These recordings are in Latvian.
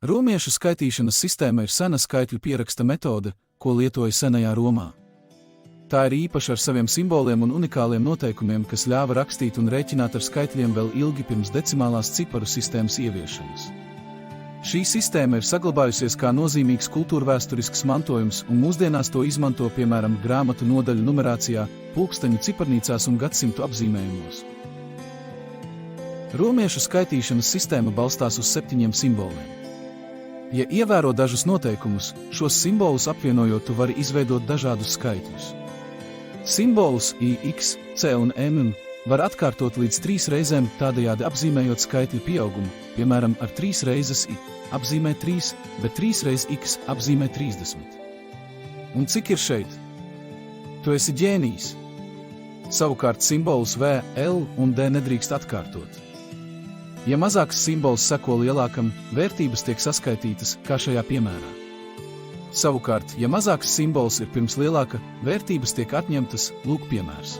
Romiešu skaitīšanas sistēma ir sena skaitļu pieraksta metode, ko lietoja senajā Romā. Tā ir īpaša ar saviem simboliem un unikāliem noteikumiem, kas ļāva rakstīt un rēķināt ar skaitļiem vēl ilgi pirms decimālās ciparu sistēmas ieviešanas. Šī sistēma ir saglabājusies kā nozīmīgs kultūrvēsturisks mantojums, un mūsdienās to izmanto piemēram grāmatu nodaļu numerācijā, pulksteņu ciparnīcās un gadsimtu apzīmējumos. Romiešu skaitīšanas sistēma balstās uz 7 simboliem. Ja ievēro dažus noteikumus, šos simbolus apvienojot, tu vari izveidot dažādus skaitļus. Simbolus I, X, C un M var atkārtot līdz 3 reizēm, tādējādi apzīmējot skaitļu pieaugumu, piemēram, ar 3 reizes I apzīmē 3, bet 3 reizes X apzīmē 30. Un cik ir šeit? Tu esi ģēnijs. Savukārt simbolus V, L un D nedrīkst atkārtot. Ja mazāks simbols seko lielākam, vērtības tiek saskaitītas, kā šajā piemērā. Savukārt, ja mazāks simbols ir pirms lielāka, vērtības tiek atņemtas, lūk piemērs.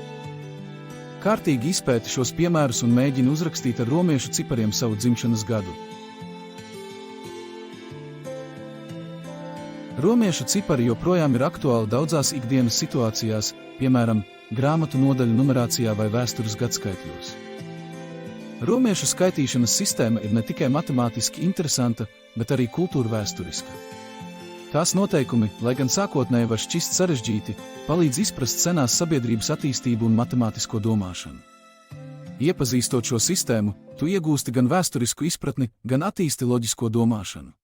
Kārtīgi izpēti šos piemērus un mēģini uzrakstīt ar romiešu cipariem savu dzimšanas gadu. Romiešu cipari joprojām ir aktuāli daudzās ikdienas situācijās, piemēram, grāmatu nodaļu numerācijā vai vēstures gadskaitļos. Romiešu skaitīšanas sistēma ir ne tikai matemātiski interesanta, bet arī kultūrvēsturiska. Tās noteikumi, lai gan sākotnēji var šķist sarežģīti, palīdz izprast senās sabiedrības attīstību un matemātisko domāšanu. Iepazīstot šo sistēmu, tu iegūsti gan vēsturisku izpratni, gan attīsti loģisko domāšanu.